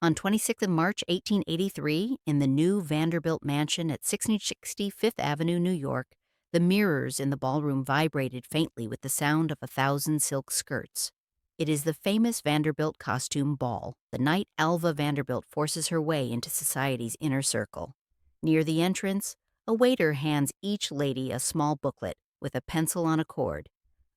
On 26th of March 1883, in the new Vanderbilt mansion at 1660 Fifth Avenue, New York, the mirrors in the ballroom vibrated faintly with the sound of 1,000 silk skirts. It is the famous Vanderbilt Costume Ball, the night Alva Vanderbilt forces her way into society's inner circle. Near the entrance, a waiter hands each lady a small booklet with a pencil on a cord,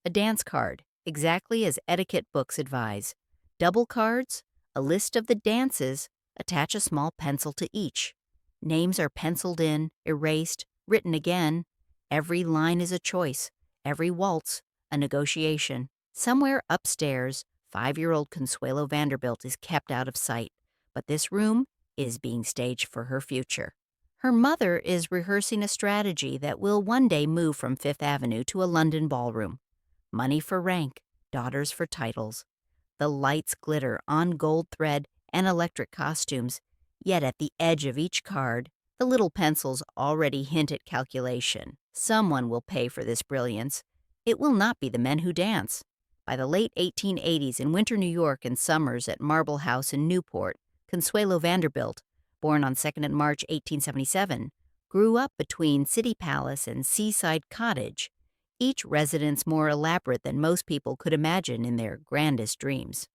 a dance card, exactly as etiquette books advise, double cards, a list of the dances, attach a small pencil to each. Names are penciled in, erased, written again. Every line is a choice, every waltz, a negotiation. Somewhere upstairs, 5-year-old Consuelo Vanderbilt is kept out of sight, but this room is being staged for her future. Her mother is rehearsing a strategy that will one day move from Fifth Avenue to a London ballroom. Money for rank, daughters for titles. The lights glitter on gold thread and electric costumes, yet at the edge of each card, the little pencils already hint at calculation. Someone will pay for this brilliance. It will not be the men who dance. By the late 1880s in winter New York and summers at Marble House in Newport, Consuelo Vanderbilt, born on 2nd March 1877, grew up between City Palace and Seaside Cottage, each residence more elaborate than most people could imagine in their grandest dreams.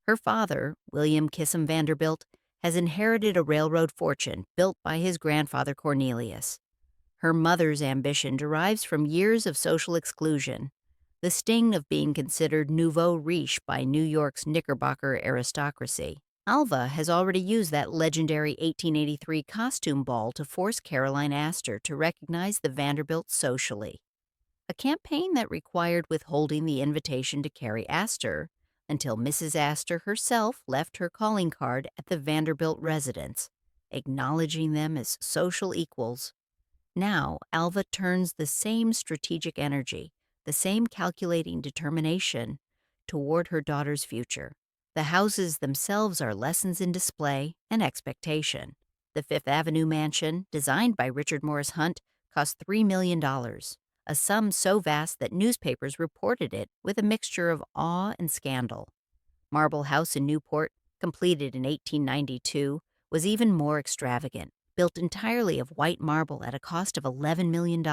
Her father, William Kissam Vanderbilt, has inherited a railroad fortune built by his grandfather Cornelius. Her mother's ambition derives from years of social exclusion, the sting of being considered nouveau riche by New York's Knickerbocker aristocracy. Alva has already used that legendary 1883 costume ball to force Caroline Astor to recognize the Vanderbilts socially, a campaign that required withholding the invitation to Carrie Astor until Mrs. Astor herself left her calling card at the Vanderbilt residence, acknowledging them as social equals. Now, Alva turns the same strategic energy, the same calculating determination, toward her daughter's future. The houses themselves are lessons in display and expectation. The Fifth Avenue mansion, designed by Richard Morris Hunt, cost $3 million, a sum so vast that newspapers reported it with a mixture of awe and scandal. Marble House in Newport, completed in 1892, was even more extravagant, built entirely of white marble at a cost of $11 million,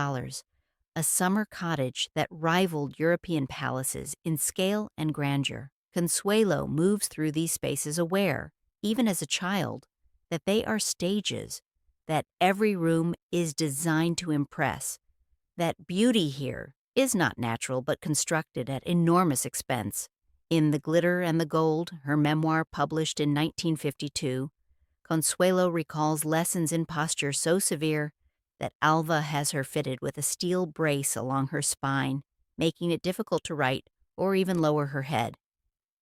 a summer cottage that rivaled European palaces in scale and grandeur. Consuelo moves through these spaces aware, even as a child, that they are stages, that every room is designed to impress, that beauty here is not natural but constructed at enormous expense. In The Glitter and the Gold, her memoir published in 1952, Consuelo recalls lessons in posture so severe that Alva has her fitted with a steel brace along her spine, making it difficult to write or even lower her head.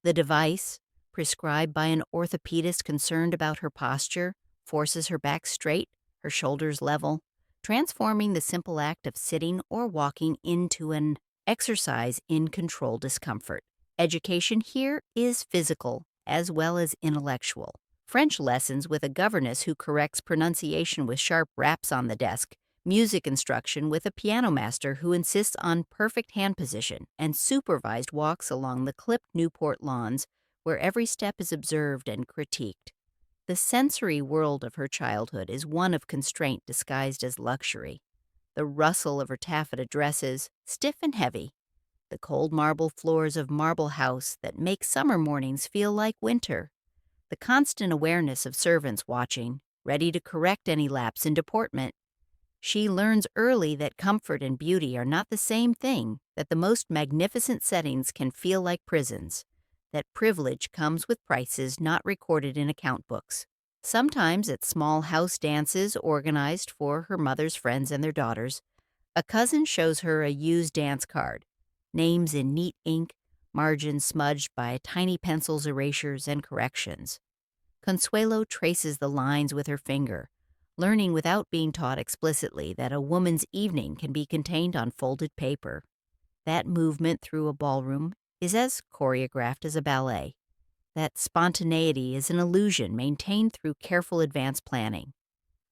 The device, prescribed by an orthopedist concerned about her posture, forces her back straight, her shoulders level, transforming the simple act of sitting or walking into an exercise in controlled discomfort. Education here is physical as well as intellectual. French lessons with a governess who corrects pronunciation with sharp raps on the desk, music instruction with a piano master who insists on perfect hand position, and supervised walks along the clipped Newport lawns where every step is observed and critiqued. The sensory world of her childhood is one of constraint disguised as luxury. The rustle of her taffeta dresses, stiff and heavy. The cold marble floors of Marble House that make summer mornings feel like winter. The constant awareness of servants watching, ready to correct any lapse in deportment. She learns early that comfort and beauty are not the same thing, that the most magnificent settings can feel like prisons, that privilege comes with prices not recorded in account books. Sometimes at small house dances organized for her mother's friends and their daughters, a cousin shows her a used dance card, names in neat ink, margins smudged by tiny pencils, erasures, and corrections. Consuelo traces the lines with her finger, learning without being taught explicitly that a woman's evening can be contained on folded paper. That movement through a ballroom is as choreographed as a ballet. That spontaneity is an illusion maintained through careful advance planning.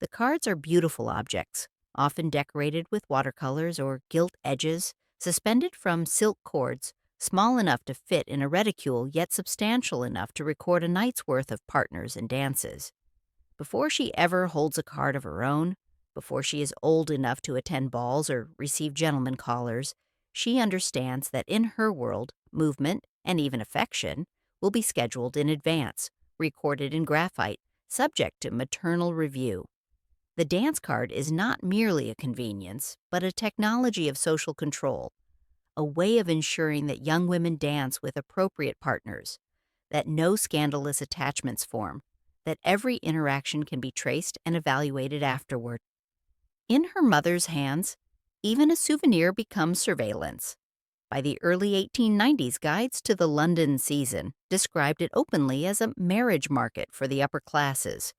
The cards are beautiful objects, often decorated with watercolors or gilt edges, suspended from silk cords small enough to fit in a reticule yet substantial enough to record a night's worth of partners and dances. Before she ever holds a card of her own, before she is old enough to attend balls or receive gentlemen callers, she understands that in her world, movement, and even affection, will be scheduled in advance, recorded in graphite, subject to maternal review. The dance card is not merely a convenience, but a technology of social control, a way of ensuring that young women dance with appropriate partners, that no scandalous attachments form, that every interaction can be traced and evaluated afterward. In her mother's hands, even a souvenir becomes surveillance. By the early 1890s, guides to the London season described it openly as a marriage market for the upper classes,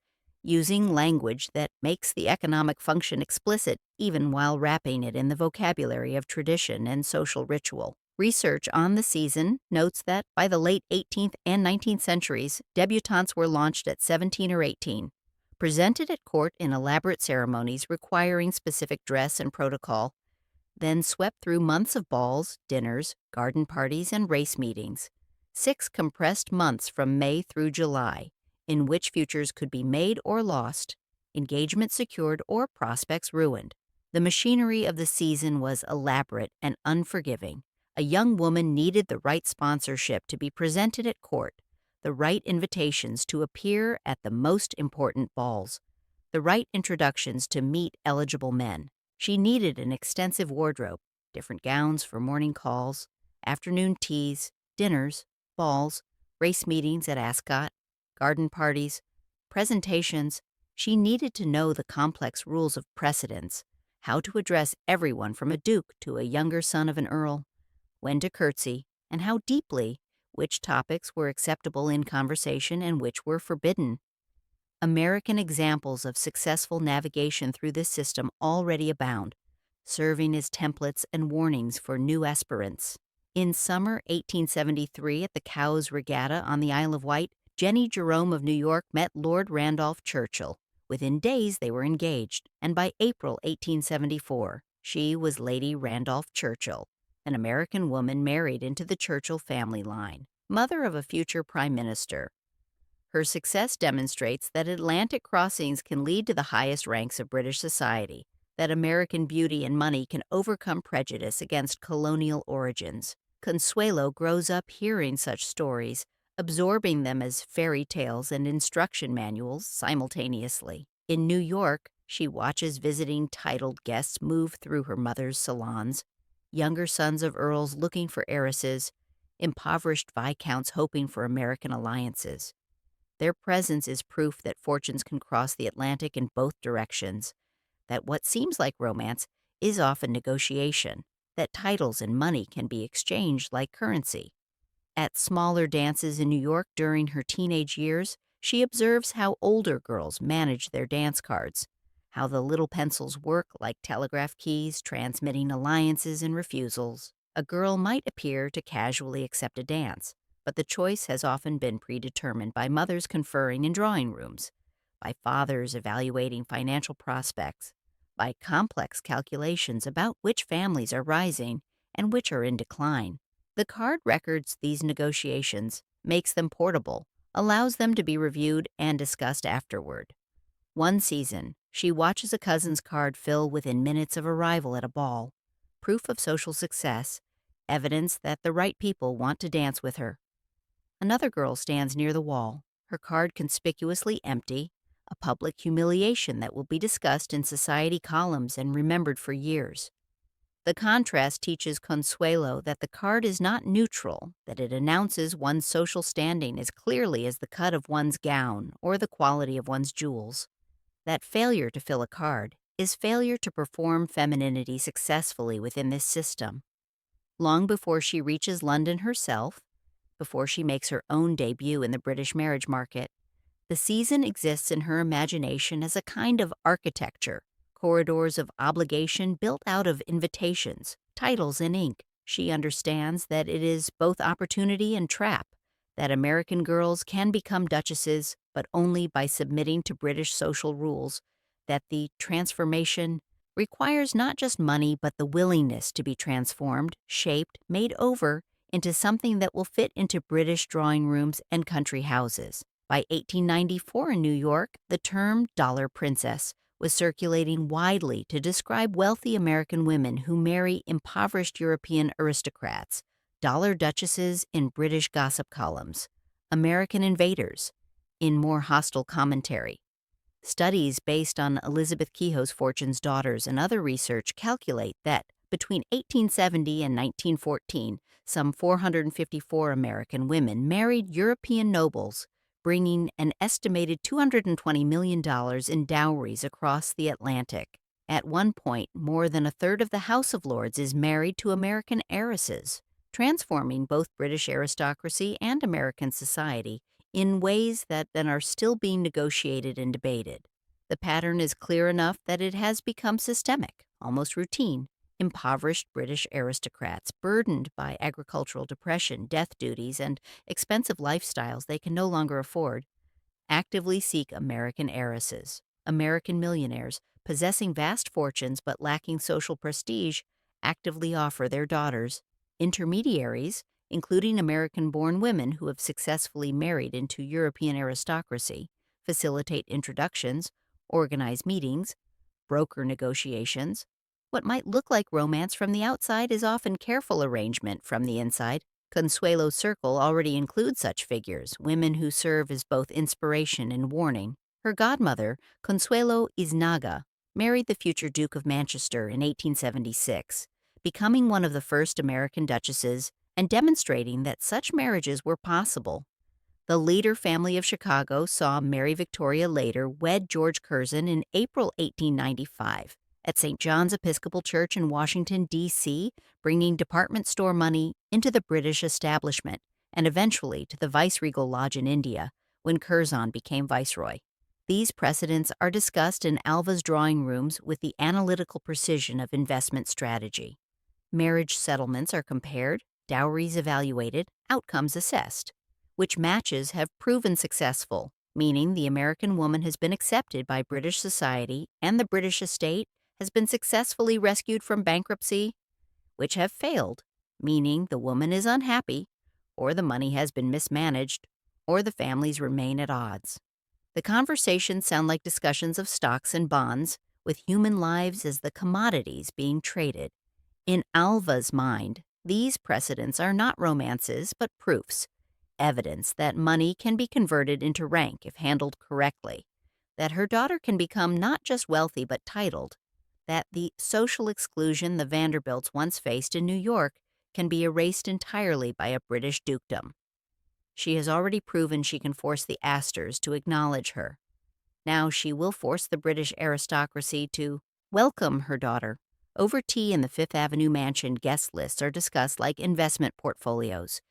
using language that makes the economic function explicit even while wrapping it in the vocabulary of tradition and social ritual. Research on the season notes that by the late 18th and 19th centuries, debutantes were launched at 17 or 18, presented at court in elaborate ceremonies requiring specific dress and protocol, then swept through months of balls, dinners, garden parties, and race meetings. 6 compressed months from May through July, in which futures could be made or lost, engagement secured or prospects ruined. The machinery of the season was elaborate and unforgiving. A young woman needed the right sponsorship to be presented at court, the right invitations to appear at the most important balls, the right introductions to meet eligible men. She needed an extensive wardrobe, different gowns for morning calls, afternoon teas, dinners, balls, race meetings at Ascot, garden parties, presentations. She needed to know the complex rules of precedence, how to address everyone from a duke to a younger son of an earl, when to curtsy, and how deeply, which topics were acceptable in conversation and which were forbidden. American examples of successful navigation through this system already abound, serving as templates and warnings for new aspirants. In summer 1873 at the Cowes Regatta on the Isle of Wight, Jenny Jerome of New York met Lord Randolph Churchill. Within days they were engaged, and by April 1874, she was Lady Randolph Churchill, an American woman married into the Churchill family line, mother of a future prime minister. Her success demonstrates that Atlantic crossings can lead to the highest ranks of British society, that American beauty and money can overcome prejudice against colonial origins. Consuelo grows up hearing such stories, absorbing them as fairy tales and instruction manuals simultaneously. In New York, she watches visiting titled guests move through her mother's salons, younger sons of earls looking for heiresses, impoverished viscounts hoping for American alliances. Their presence is proof that fortunes can cross the Atlantic in both directions, that what seems like romance is often negotiation, that titles and money can be exchanged like currency. At smaller dances in New York during her teenage years, she observes how older girls manage their dance cards, how the little pencils work like telegraph keys transmitting alliances and refusals. A girl might appear to casually accept a dance, but the choice has often been predetermined by mothers conferring in drawing rooms, by fathers evaluating financial prospects, by complex calculations about which families are rising and which are in decline. The card records these negotiations, makes them portable, allows them to be reviewed and discussed afterward. One season, she watches a cousin's card fill within minutes of arrival at a ball, proof of social success, evidence that the right people want to dance with her. Another girl stands near the wall, her card conspicuously empty, a public humiliation that will be discussed in society columns and remembered for years. The contrast teaches Consuelo that the card is not neutral, that it announces one's social standing as clearly as the cut of one's gown or the quality of one's jewels. That failure to fill a card is failure to perform femininity successfully within this system. Long before she reaches London herself, before she makes her own debut in the British marriage market, the season exists in her imagination as a kind of architecture, corridors of obligation built out of invitations, titles in ink. She understands that it is both opportunity and trap, that American girls can become duchesses, but only by submitting to British social rules, that the transformation requires not just money but the willingness to be transformed, shaped, made over into something that will fit into British drawing rooms and country houses. By 1894 in New York, the term dollar princess was circulating widely to describe wealthy American women who marry impoverished European aristocrats, dollar duchesses in British gossip columns, American invaders in more hostile commentary. Studies based on Elizabeth Kehoe's Fortune's Daughters and other research calculate that between 1870 and 1914, some 454 American women married European nobles, bringing an estimated $220 million in dowries across the Atlantic. At one point, more than a third of the House of Lords is married to American heiresses, transforming both British aristocracy and American society in ways that then are still being negotiated and debated. The pattern is clear enough that it has become systemic, almost routine. Impoverished British aristocrats, burdened by agricultural depression, death duties, and expensive lifestyles they can no longer afford, actively seek American heiresses. American millionaires, possessing vast fortunes but lacking social prestige, actively offer their daughters. Intermediaries, including American-born women who have successfully married into European aristocracy, facilitate introductions, organize meetings, broker negotiations. What might look like romance from the outside is often careful arrangement from the inside. Consuelo's circle already includes such figures, women who serve as both inspiration and warning. Her godmother, Consuelo Iznaga, married the future Duke of Manchester in 1876, becoming one of the first American duchesses and demonstrating that such marriages were possible. The Leader family of Chicago saw Mary Victoria Lader wed George Curzon in April 1895 at St. John's Episcopal Church in Washington, D.C., bringing department store money into the British establishment and eventually to the Viceregal Lodge in India when Curzon became viceroy. These precedents are discussed in Alva's drawing rooms with the analytical precision of investment strategy. Marriage settlements are compared, dowries evaluated, outcomes assessed. Which matches have proven successful, meaning the American woman has been accepted by British society and the British estate has been successfully rescued from bankruptcy, which have failed, meaning the woman is unhappy, or the money has been mismanaged, or the families remain at odds. The conversations sound like discussions of stocks and bonds, with human lives as the commodities being traded. In Alva's mind, these precedents are not romances but proofs, evidence that money can be converted into rank if handled correctly, that her daughter can become not just wealthy but titled, that the social exclusion the Vanderbilts once faced in New York can be erased entirely by a British dukedom. She has already proven she can force the Astors to acknowledge her. Now she will force the British aristocracy to welcome her daughter. Over tea in the Fifth Avenue mansion, guest lists are discussed like investment portfolios,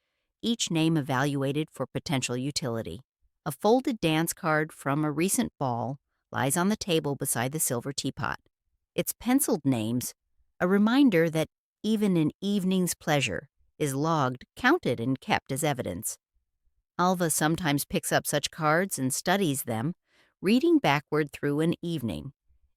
each name evaluated for potential utility. A folded dance card from a recent ball lies on the table beside the silver teapot. Its penciled names, a reminder that even an evening's pleasure is logged, counted, and kept as evidence. Alva sometimes picks up such cards and studies them, reading backward through an evening,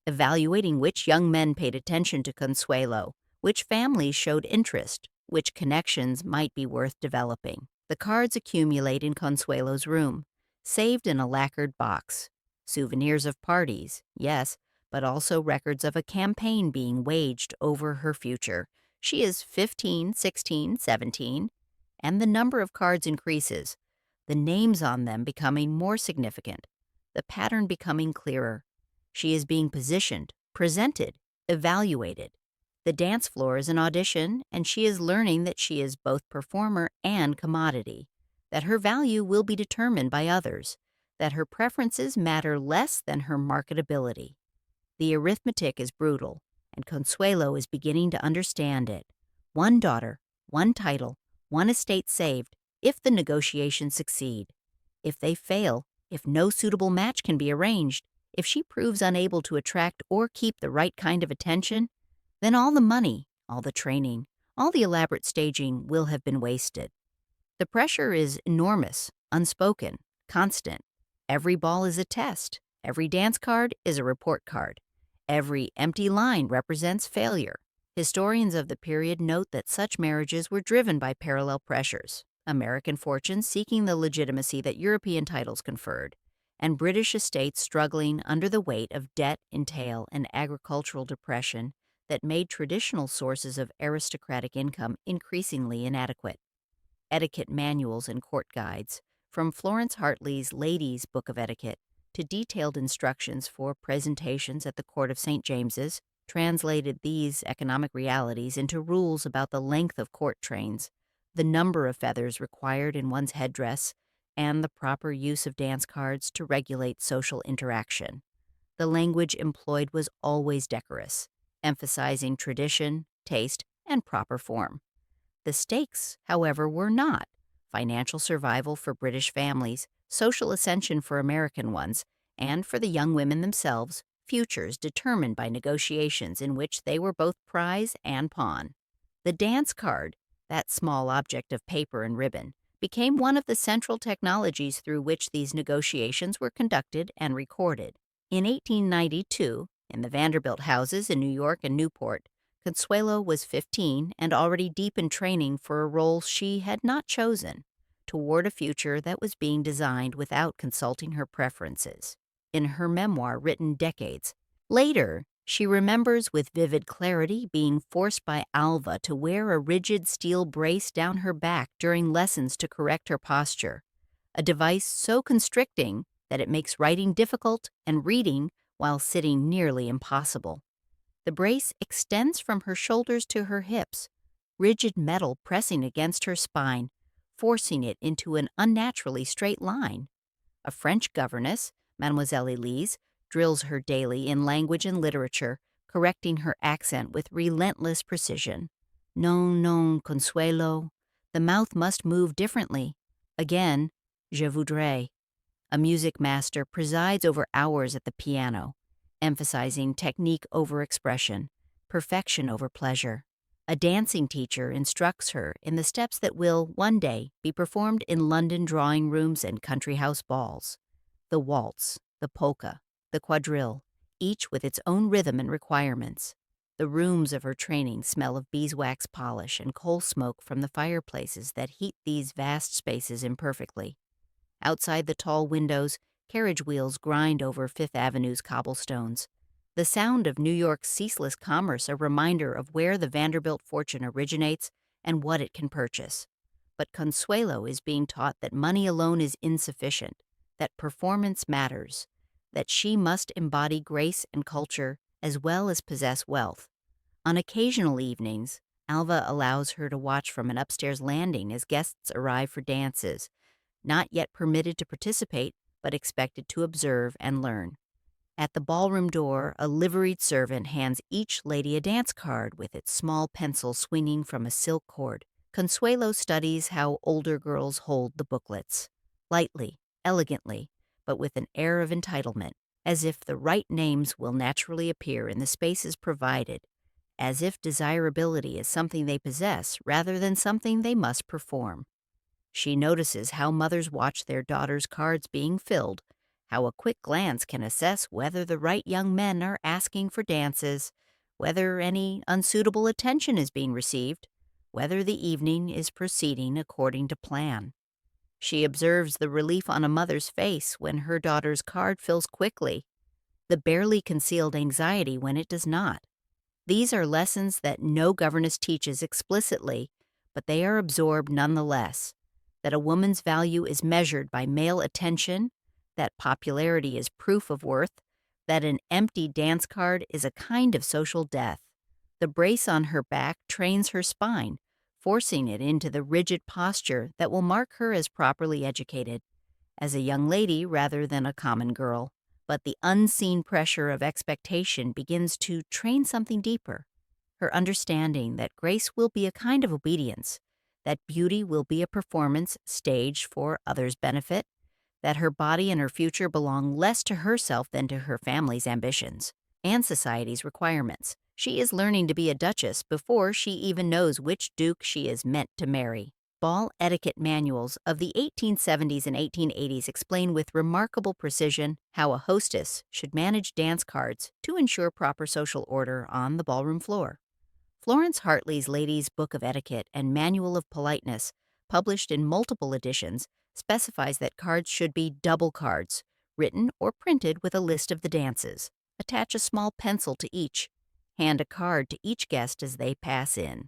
evaluating which young men paid attention to Consuelo, which families showed interest, which connections might be worth developing. The cards accumulate in Consuelo's room, saved in a lacquered box. Souvenirs of parties, yes, but also records of a campaign being waged over her future. She is 15, 16, 17, and the number of cards increases, the names on them becoming more significant, the pattern becoming clearer. She is being positioned, presented, evaluated. The dance floor is an audition, and she is learning that she is both performer and commodity, that her value will be determined by others, that her preferences matter less than her marketability. The arithmetic is brutal, and Consuelo is beginning to understand it. One daughter, one title, one estate saved, if the negotiations succeed. If they fail, if no suitable match can be arranged, if she proves unable to attract or keep the right kind of attention, then all the money, all the training, all the elaborate staging will have been wasted. The pressure is enormous, unspoken, constant. Every ball is a test. Every dance card is a report card. Every empty line represents failure. Historians of the period note that such marriages were driven by parallel pressures: American fortunes seeking the legitimacy that European titles conferred, and British estates struggling under the weight of debt, entail, and agricultural depression that made traditional sources of aristocratic income increasingly inadequate. Etiquette manuals and court guides, from Florence Hartley's Ladies' Book of Etiquette to detailed instructions for presentations at the Court of St. James's, translated these economic realities into rules about the length of court trains, the number of feathers required in one's headdress, and the proper use of dance cards to regulate social interaction. The language employed was always decorous, emphasizing tradition, taste, and proper form. The stakes, however, were not financial survival for British families, social ascension for American ones, and for the young women themselves, futures determined by negotiations in which they were both prize and pawn. The dance card, that small object of paper and ribbon, became one of the central technologies through which these negotiations were conducted and recorded. In 1892, in the Vanderbilt houses in New York and Newport, Consuelo was 15 and already deep in training for a role she had not chosen, toward a future that was being designed without consulting her preferences. In her memoir written decades later, she remembers with vivid clarity being forced by Alva to wear a rigid steel brace down her back during lessons to correct her posture, a device so constricting that it makes writing difficult and reading while sitting nearly impossible. The brace extends from her shoulders to her hips, rigid metal pressing against her spine, forcing it into an unnaturally straight line. A French governess, Mademoiselle Elise, drills her daily in language and literature, correcting her accent with relentless precision. Non, non, Consuelo. The mouth must move differently. Again, je voudrais. A music master presides over hours at the piano, emphasizing technique over expression, perfection over pleasure. A dancing teacher instructs her in the steps that will, one day, be performed in London drawing rooms and country house balls. The waltz, the polka, the quadrille, each with its own rhythm and requirements. The rooms of her training smell of beeswax polish and coal smoke from the fireplaces that heat these vast spaces imperfectly. Outside the tall windows, carriage wheels grind over Fifth Avenue's cobblestones. The sound of New York's ceaseless commerce a reminder of where the Vanderbilt fortune originates and what it can purchase. But Consuelo is being taught that money alone is insufficient, that performance matters, that she must embody grace and culture as well as possess wealth. On occasional evenings, Alva allows her to watch from an upstairs landing as guests arrive for dances, not yet permitted to participate, but expected to observe and learn. At the ballroom door, a liveried servant hands each lady a dance card with its small pencil swinging from a silk cord. Consuelo studies how older girls hold the booklets, lightly, elegantly, but with an air of entitlement, as if the right names will naturally appear in the spaces provided, as if desirability is something they possess rather than something they must perform. She notices how mothers watch their daughters' cards being filled, how a quick glance can assess whether the right young men are asking for dances, whether any unsuitable attention is being received, whether the evening is proceeding according to plan. She observes the relief on a mother's face when her daughter's card fills quickly, the barely concealed anxiety when it does not. These are lessons that no governess teaches explicitly, but they are absorbed nonetheless. That a woman's value is measured by male attention, that popularity is proof of worth, that an empty dance card is a kind of social death. The brace on her back trains her spine, forcing it into the rigid posture that will mark her as properly educated, as a young lady rather than a common girl. But the unseen pressure of expectation begins to train something deeper, her understanding that grace will be a kind of obedience, that beauty will be a performance staged for others' benefit, that her body and her future belong less to herself than to her family's ambitions and society's requirements. She is learning to be a duchess before she even knows which duke she is meant to marry. Ball etiquette manuals of the 1870s and 1880s explain with remarkable precision how a hostess should manage dance cards to ensure proper social order on the ballroom floor. Florence Hartley's Lady's Book of Etiquette and Manual of Politeness, published in multiple editions, specifies that cards should be double cards, written or printed with a list of the dances. Attach a small pencil to each. Hand a card to each guest as they pass in.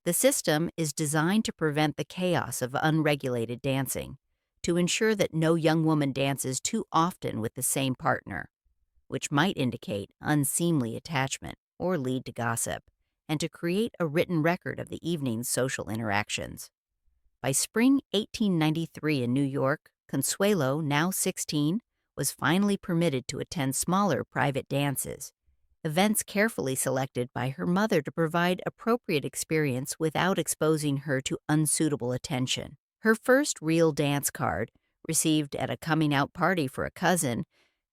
The system is designed to prevent the chaos of unregulated dancing, to ensure that no young woman dances too often with the same partner, which might indicate unseemly attachment or lead to gossip, and to create a written record of the evening's social interactions. By spring 1893 in New York, Consuelo, now 16, was finally permitted to attend smaller private dances, events carefully selected by her mother to provide appropriate experience without exposing her to unsuitable attention. Her first real dance card, received at a coming-out party for a cousin,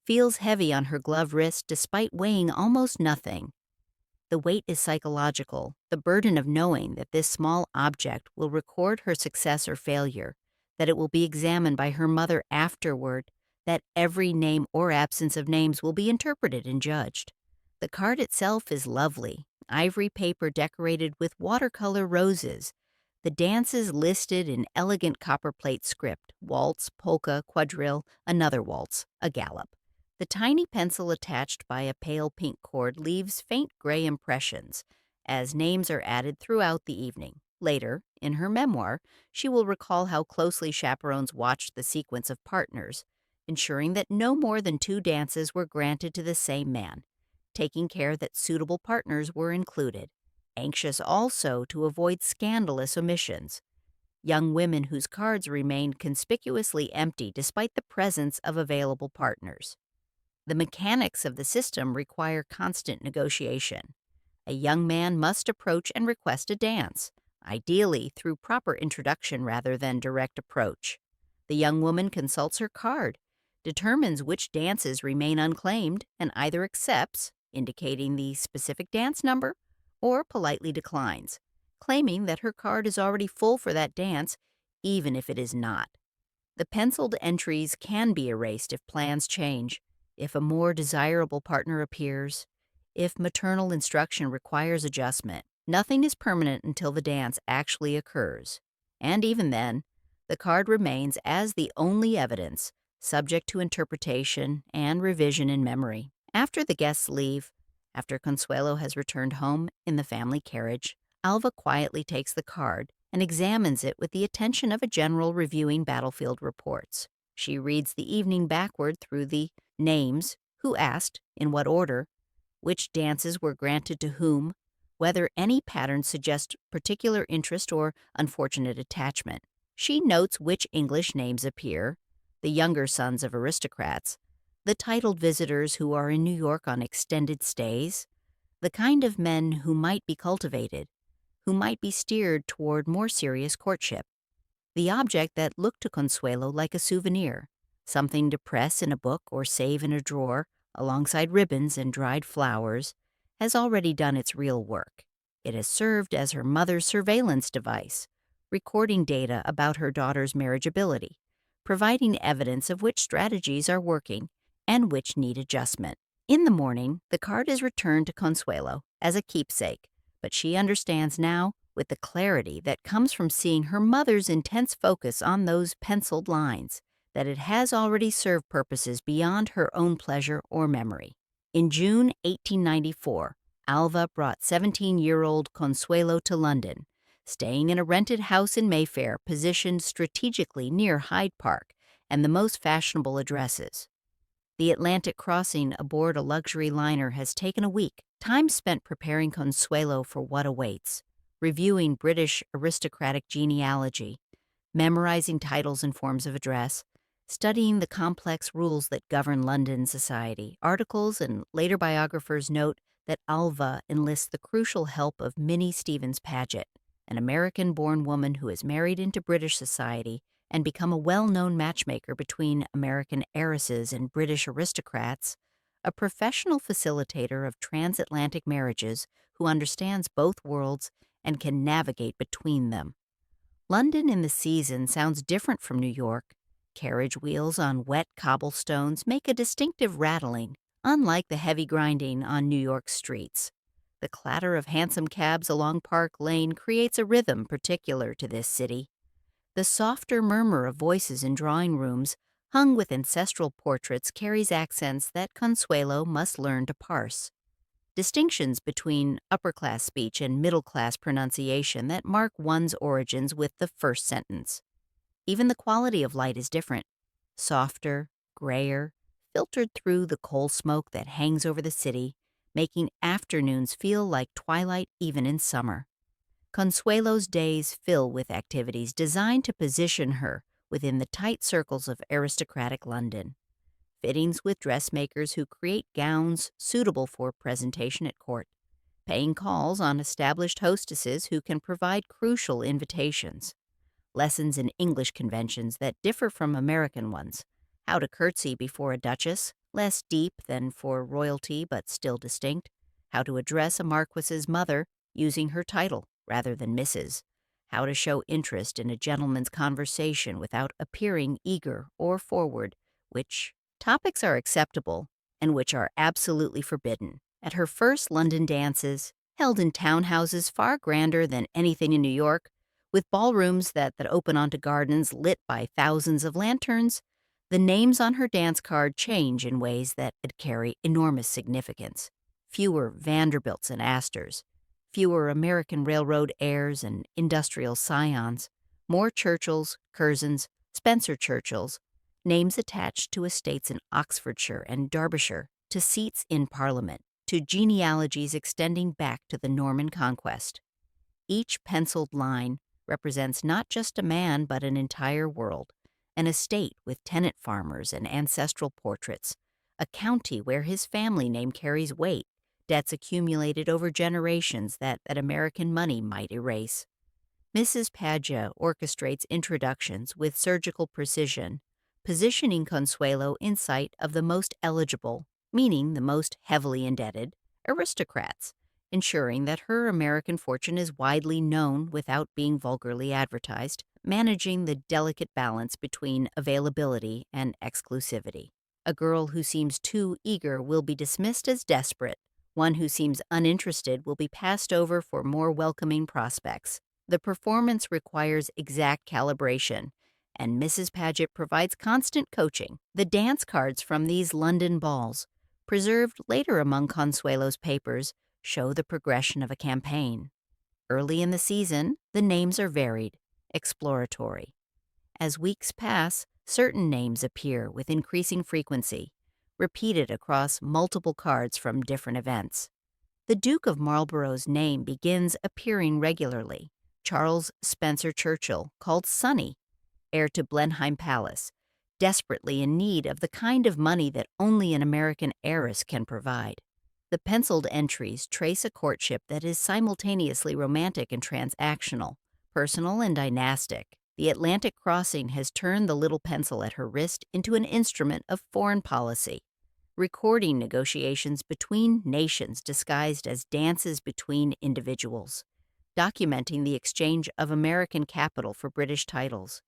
feels heavy on her gloved wrist despite weighing almost nothing. The weight is psychological, the burden of knowing that this small object will record her success or failure, that it will be examined by her mother afterward, that every name or absence of names will be interpreted and judged. The card itself is lovely, ivory paper decorated with watercolor roses. The dances listed in elegant copperplate script: waltz, polka, quadrille, another waltz, a gallop. The tiny pencil attached by a pale pink cord leaves faint gray impressions, as names are added throughout the evening. Later, in her memoir, she will recall how closely chaperones watched the sequence of partners, ensuring that no more than 2 dances were granted to the same man, taking care that suitable partners were included, anxious also to avoid scandalous omissions. Young women whose cards remained conspicuously empty despite the presence of available partners. The mechanics of the system require constant negotiation. A young man must approach and request a dance, ideally through proper introduction rather than direct approach. The young woman consults her card, determines which dances remain unclaimed, and either accepts, indicating the specific dance number, or politely declines, claiming that her card is already full for that dance, even if it is not. The penciled entries can be erased if plans change, if a more desirable partner appears, if maternal instruction requires adjustment. Nothing is permanent until the dance actually occurs. And even then, the card remains as the only evidence, subject to interpretation and revision in memory. After the guests leave, after Consuelo has returned home in the family carriage, Alva quietly takes the card and examines it with the attention of a general reviewing battlefield reports. She reads the evening backward through the names, who asked, in what order, which dances were granted to whom, whether any patterns suggest particular interest or unfortunate attachment. She notes which English names appear, the younger sons of aristocrats, the titled visitors who are in New York on extended stays, the kind of men who might be cultivated, who might be steered toward more serious courtship. The object that looked to Consuelo like a souvenir, something to press in a book or save in a drawer, alongside ribbons and dried flowers, has already done its real work. It has served as her mother's surveillance device, recording data about her daughter's marriageability, providing evidence of which strategies are working and which need adjustment. In the morning, the card is returned to Consuelo as a keepsake, but she understands now, with the clarity that comes from seeing her mother's intense focus on those penciled lines, that it has already served purposes beyond her own pleasure or memory. In June 1894, Alva brought 17-year-old Consuelo to London, staying in a rented house in Mayfair positioned strategically near Hyde Park and the most fashionable addresses. The Atlantic crossing aboard a luxury liner has taken a week, time spent preparing Consuelo for what awaits, reviewing British aristocratic genealogy, memorizing titles and forms of address, studying the complex rules that govern London society. Articles and later biographers note that Alva enlists the crucial help of Minnie Stevens Paget, an American-born woman who has married into British society and become a well-known matchmaker between American heiresses and British aristocrats, a professional facilitator of transatlantic marriages who understands both worlds and can navigate between them. London in the season sounds different from New York. Carriage wheels on wet cobblestones make a distinctive rattling, unlike the heavy grinding on New York streets. The clatter of hansom cabs along Park Lane creates a rhythm particular to this city. The softer murmur of voices in drawing rooms, hung with ancestral portraits, carries accents that Consuelo must learn to parse. Distinctions between upper-class speech and middle-class pronunciation that mark one's origins with the first sentence. Even the quality of light is different. Softer, grayer, filtered through the coal smoke that hangs over the city, making afternoons feel like twilight even in summer. Consuelo's days fill with activities designed to position her within the tight circles of aristocratic London. Fittings with dressmakers who create gowns suitable for presentation at court, paying calls on established hostesses who can provide crucial invitations, lessons in English conventions that differ from American ones, how to curtsy before a duchess, less deep than for royalty but still distinct, how to address a marquis's mother using her title rather than Mrs., how to show interest in a gentleman's conversation without appearing eager or forward, which topics are acceptable and which are absolutely forbidden. At her first London dances, held in townhouses far grander than anything in New York, with ballrooms that open onto gardens lit by thousands of lanterns, the names on her dance card change in ways that carry enormous significance. Fewer Vanderbilts and Astors, fewer American Railroad heirs and industrial scions, more Churchills, Curzons, Spencer Churchills, names attached to estates in Oxfordshire and Derbyshire, to seats in Parliament, to genealogies extending back to the Norman Conquest. Each penciled line represents not just a man but an entire world, an estate with tenant farmers and ancestral portraits, a county where his family name carries weight, debts accumulated over generations that American money might erase. Mrs. Padgett orchestrates introductions with surgical precision, positioning Consuelo in sight of the most eligible, meaning the most heavily indebted, aristocrats, ensuring that her American fortune is widely known without being vulgarly advertised, managing the delicate balance between availability and exclusivity. A girl who seems too eager will be dismissed as desperate. One who seems uninterested will be passed over for more welcoming prospects. The performance requires exact calibration, and Mrs. Padgett provides constant coaching. The dance cards from these London balls, preserved later among Consuelo's papers, show the progression of a campaign. Early in the season, the names are varied, exploratory. As weeks pass, certain names appear with increasing frequency, repeated across multiple cards from different events. The Duke of Marlborough's name begins appearing regularly. Charles Spencer Churchill, called Sonny, heir to Blenheim Palace, desperately in need of the kind of money that only an American heiress can provide. The penciled entries trace a courtship that is simultaneously romantic and transactional, personal and dynastic. The Atlantic crossing has turned the little pencil at her wrist into an instrument of foreign policy, recording negotiations between nations disguised as dances between individuals, documenting the exchange of American capital for British titles,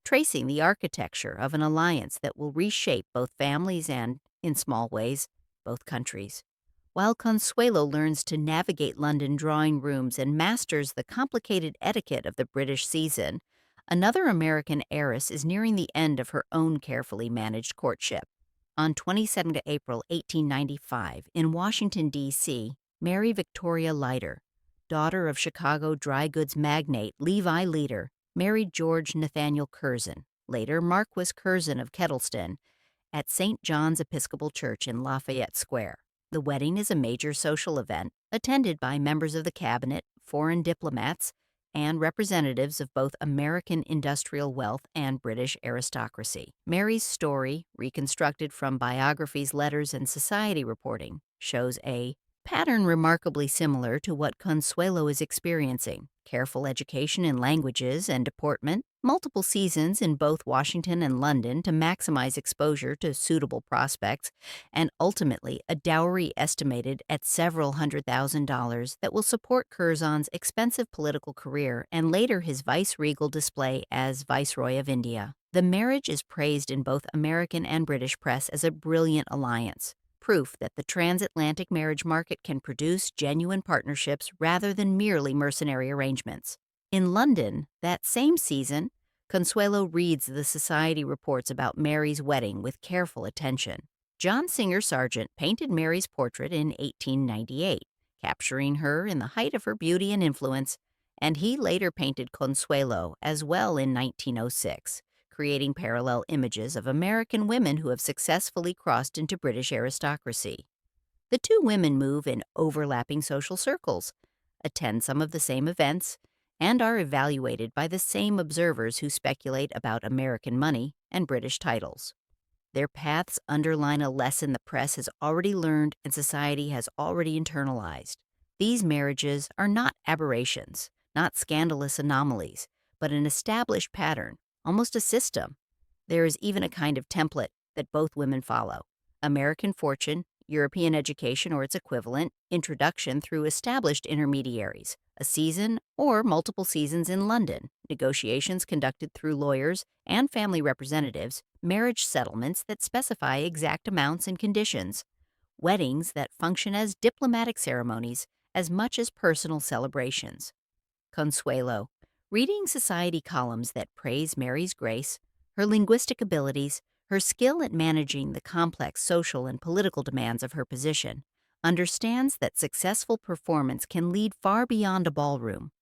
tracing the architecture of an alliance that will reshape both families and, in small ways, both countries. While Consuelo learns to navigate London drawing rooms and masters the complicated etiquette of the British season, another American heiress is nearing the end of her own carefully managed courtship. On 27 April 1895, in Washington, D.C., Mary Victoria Leiter, daughter of Chicago dry goods magnate Levi Leiter, married George Nathaniel Curzon, later Marquis Curzon of Kettleston, at St. John's Episcopal Church in Lafayette Square. The wedding is a major social event, attended by members of the cabinet, foreign diplomats, and representatives of both American industrial wealth and British aristocracy. Mary's story, reconstructed from biographies, letters, and society reporting, shows a pattern remarkably similar to what Consuelo is experiencing: careful education in languages and deportment, multiple seasons in both Washington and London to maximize exposure to suitable prospects, and ultimately a dowry estimated at several $100,000 that will support Curzon's expensive political career and later his vice-regal display as Viceroy of India. The marriage is praised in both American and British press as a brilliant alliance, proof that the transatlantic marriage market can produce genuine partnerships rather than merely mercenary arrangements. In London, that same season, Consuelo reads the society reports about Mary's wedding with careful attention. John Singer Sargent painted Mary's portrait in 1898, capturing her in the height of her beauty and influence, and he later painted Consuelo as well in 1906, creating parallel images of American women who have successfully crossed into British aristocracy. The two women move in overlapping social circles, attend some of the same events, and are evaluated by the same observers who speculate about American money and British titles. Their paths underline a lesson the press has already learned and society has already internalized. These marriages are not aberrations, not scandalous anomalies, but an established pattern, almost a system. There is even a kind of template that both women follow: American fortune, European education or its equivalent, introduction through established intermediaries, a season or multiple seasons in London, negotiations conducted through lawyers and family representatives, marriage settlements that specify exact amounts and conditions, weddings that function as diplomatic ceremonies as much as personal celebrations. Consuelo, reading society columns that praise Mary's grace, her linguistic abilities, her skill at managing the complex social and political demands of her position, understands that successful performance can lead far beyond a ballroom,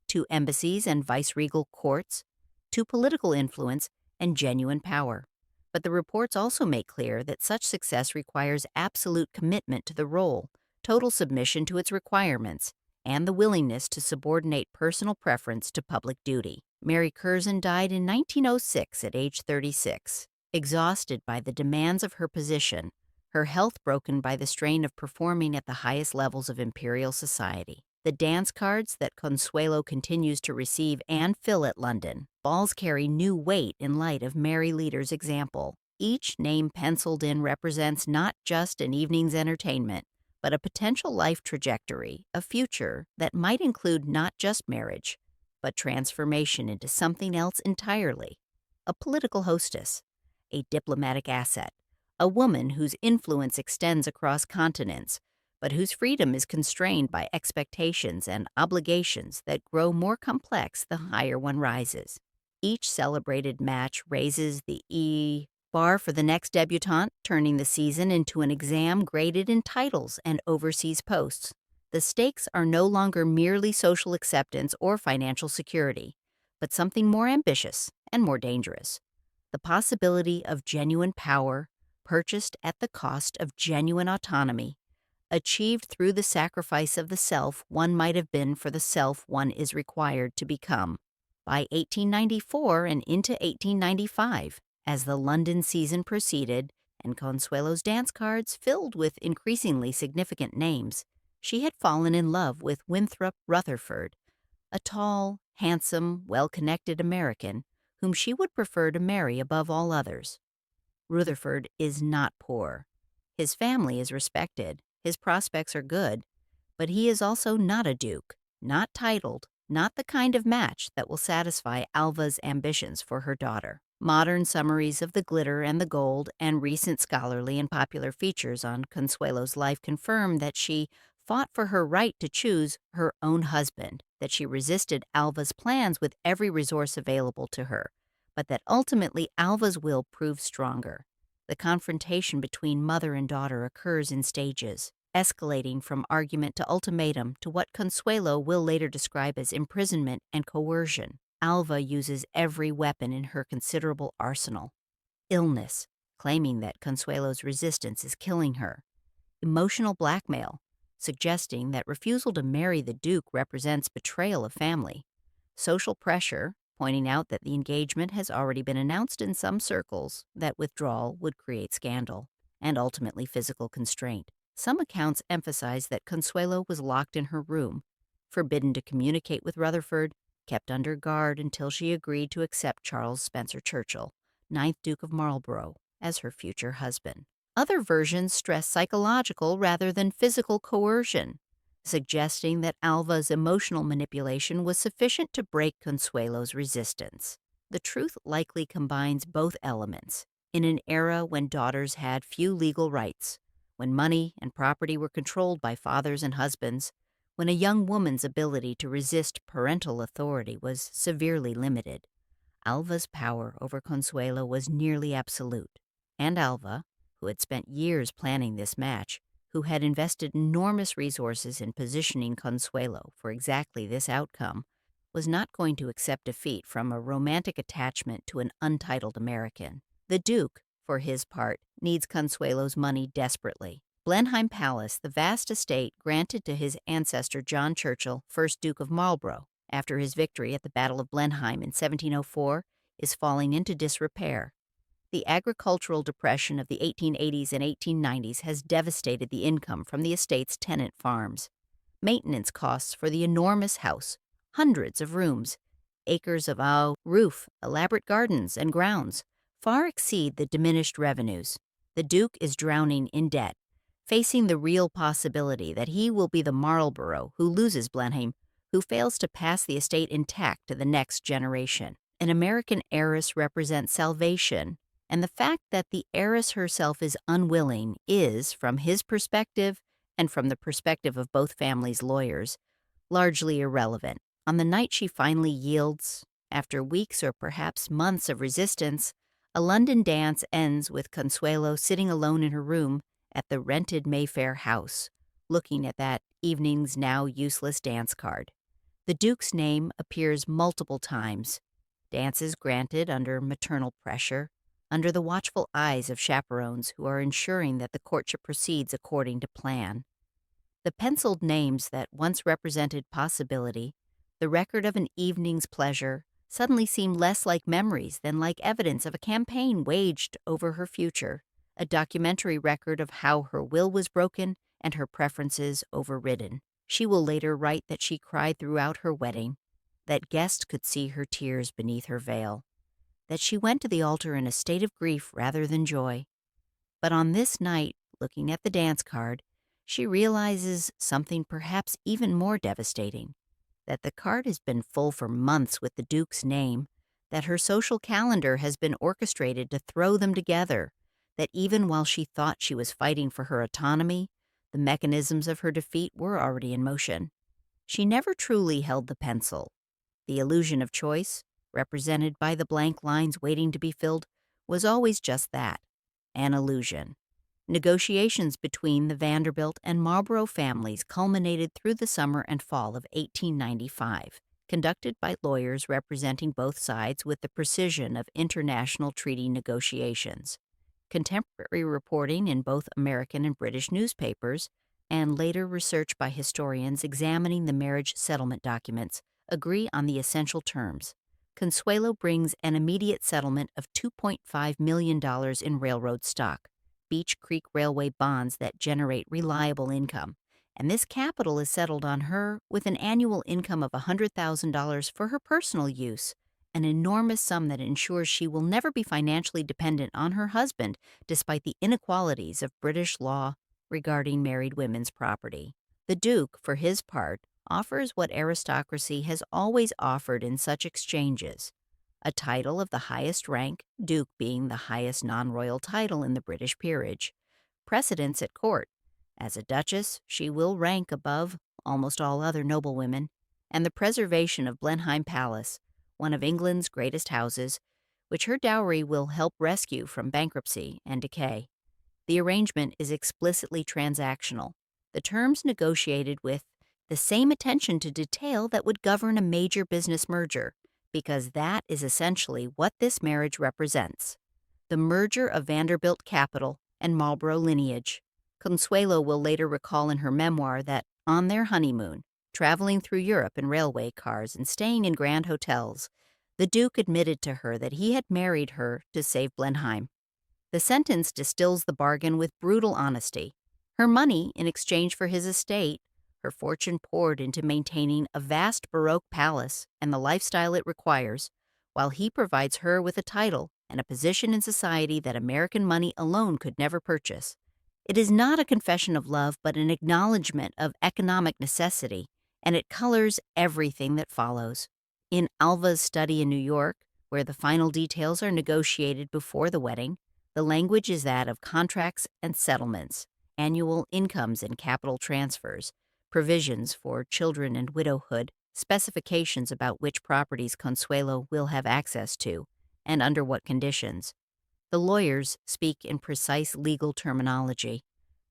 to embassies and viceregal courts, to political influence and genuine power. But the reports also make clear that such success requires absolute commitment to the role, total submission to its requirements, and the willingness to subordinate personal preference to public duty. Mary Curzon died in 1906 at age 36, exhausted by the demands of her position, her health broken by the strain of performing at the highest levels of imperial society. The dance cards that Consuelo continues to receive and fill at London balls carry new weight in light of Mary Leader's example. Each name penciled in represents not just an evening's entertainment, but a potential life trajectory, a future that might include not just marriage, but transformation into something else entirely: a political hostess, a diplomatic asset, a woman whose influence extends across continents, but whose freedom is constrained by expectations and obligations that grow more complex the higher one rises. Each celebrated match raises the bar for the next debutante, turning the season into an exam graded in titles and overseas posts. The stakes are no longer merely social acceptance or financial security, but something more ambitious and more dangerous: the possibility of genuine power, purchased at the cost of genuine autonomy, achieved through the sacrifice of the self one might have been for the self one is required to become. By 1894 and into 1895, as the London season proceeded and Consuelo's dance cards filled with increasingly significant names, she had fallen in love with Winthrop Rutherford, a tall, handsome, well-connected American whom she would prefer to marry above all others. Rutherford is not poor. His family is respected, his prospects are good, but he is also not a duke, not titled, not the kind of match that will satisfy Alva's ambitions for her daughter. Modern summaries of the glitter and the gold and recent scholarly and popular features on Consuelo's life confirm that she fought for her right to choose her own husband, that she resisted Alva's plans with every resource available to her, but that ultimately Alva's will proved stronger. The confrontation between mother and daughter occurs in stages, escalating from argument to ultimatum to what Consuelo will later describe as imprisonment and coercion. Alva uses every weapon in her considerable arsenal: illness, claiming that Consuelo's resistance is killing her; emotional blackmail, suggesting that refusal to marry the Duke represents betrayal of family; social pressure, pointing out that the engagement has already been announced in some circles, that withdrawal would create scandal; and ultimately physical constraint. Some accounts emphasize that Consuelo was locked in her room, forbidden to communicate with Rutherford, kept under guard until she agreed to accept Charles Spencer Churchill, 9th Duke of Marlborough, as her future husband. Other versions stress psychological rather than physical coercion, suggesting that Alva's emotional manipulation was sufficient to break Consuelo's resistance. The truth likely combines both elements. In an era when daughters had few legal rights, when money and property were controlled by fathers and husbands, when a young woman's ability to resist parental authority was severely limited. Alva's power over Consuelo was nearly absolute, and Alva, who had spent years planning this match, who had invested enormous resources in positioning Consuelo for exactly this outcome, was not going to accept defeat from a romantic attachment to an untitled American. The Duke, for his part, needs Consuelo's money desperately. Blenheim Palace, the vast estate granted to his ancestor John Churchill, 1st Duke of Marlborough, after his victory at the Battle of Blenheim in 1704, is falling into disrepair. The agricultural depression of the 1880s and 1890s has devastated the income from the estate's tenant farms. Maintenance costs for the enormous house, hundreds of rooms, acres of roof, elaborate gardens, and grounds, far exceed the diminished revenues. The Duke is drowning in debt, facing the real possibility that he will be the Marlborough who loses Blenheim, who fails to pass the estate intact to the next generation. An American heiress represents salvation, and the fact that the heiress herself is unwilling is, from his perspective and from the perspective of both families' lawyers, largely irrelevant. On the night she finally yields, after weeks or perhaps months of resistance, a London dance ends with Consuelo sitting alone in her room at the rented Mayfair house, looking at that evening's now useless dance card. The Duke's name appears multiple times. Dances granted under maternal pressure, under the watchful eyes of chaperones who are ensuring that the courtship proceeds according to plan. The penciled names that once represented possibility, the record of an evening's pleasure, suddenly seem less like memories than like evidence of a campaign waged over her future, a documentary record of how her will was broken and her preferences overridden. She will later write that she cried throughout her wedding, that guests could see her tears beneath her veil, that she went to the altar in a state of grief rather than joy. But on this night, looking at the dance card, she realizes something perhaps even more devastating, that the card has been full for months with the Duke's name, that her social calendar has been orchestrated to throw them together, that even while she thought she was fighting for her autonomy, the mechanisms of her defeat were already in motion. She never truly held the pencil. The illusion of choice, represented by the blank lines waiting to be filled, was always just that, an illusion. Negotiations between the Vanderbilt and Marlborough families culminated through the summer and fall of 1895, conducted by lawyers representing both sides with the precision of international treaty negotiations. Contemporary reporting in both American and British newspapers, and later research by historians examining the marriage settlement documents, agree on the essential terms. Consuelo brings an immediate settlement of $2.5 million in railroad stock, Beach Creek Railway bonds that generate reliable income, and this capital is settled on her with an annual income of $100,000 for her personal use, an enormous sum that ensures she will never be financially dependent on her husband despite the inequalities of British law regarding married women's property. The Duke, for his part, offers what aristocracy has always offered in such exchanges: a title of the highest rank, Duke being the highest non-royal title in the British peerage, precedence at court. As a duchess, she will rank above almost all other noblewomen, and the preservation of Blenheim Palace, one of England's greatest houses, which her dowry will help rescue from bankruptcy and decay. The arrangement is explicitly transactional, the terms negotiated with the same attention to detail that would govern a major business merger, because that is essentially what this marriage represents: the merger of Vanderbilt capital and Marlborough lineage. Consuelo will later recall in her memoir that, on their honeymoon, traveling through Europe in railway cars and staying in grand hotels, the Duke admitted to her that he had married her to save Blenheim. The sentence distills the bargain with brutal honesty. Her money in exchange for his estate, her fortune poured into maintaining a vast Baroque palace and the lifestyle it requires, while he provides her with a title and a position in society that American money alone could never purchase. It is not a confession of love, but an acknowledgement of economic necessity, and it colors everything that follows. In Alva's study in New York, where the final details are negotiated before the wedding, the language is that of contracts and settlements, annual incomes and capital transfers, provisions for children and widowhood, specifications about which properties Consuelo will have access to, and under what conditions. The lawyers speak in precise legal terminology,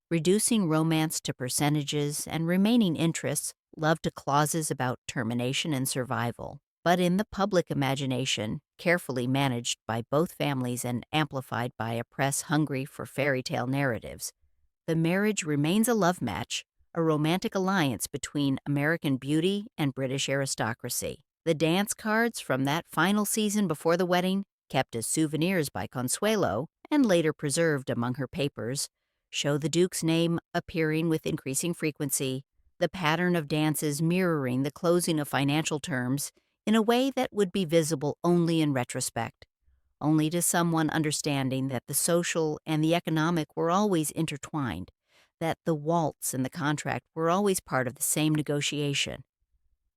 reducing romance to percentages and remaining interests love to clauses about termination and survival. But in the public imagination, carefully managed by both families and amplified by a press hungry for fairy tale narratives, the marriage remains a love match, a romantic alliance between American beauty and British aristocracy. The dance cards from that final season before the wedding, kept as souvenirs by Consuelo and later preserved among her papers, show the Duke's name appearing with increasing frequency, the pattern of dances mirroring the closing of financial terms in a way that would be visible only in retrospect, only to someone understanding that the social and the economic were always intertwined, that the waltz and the contract were always part of the same negotiation.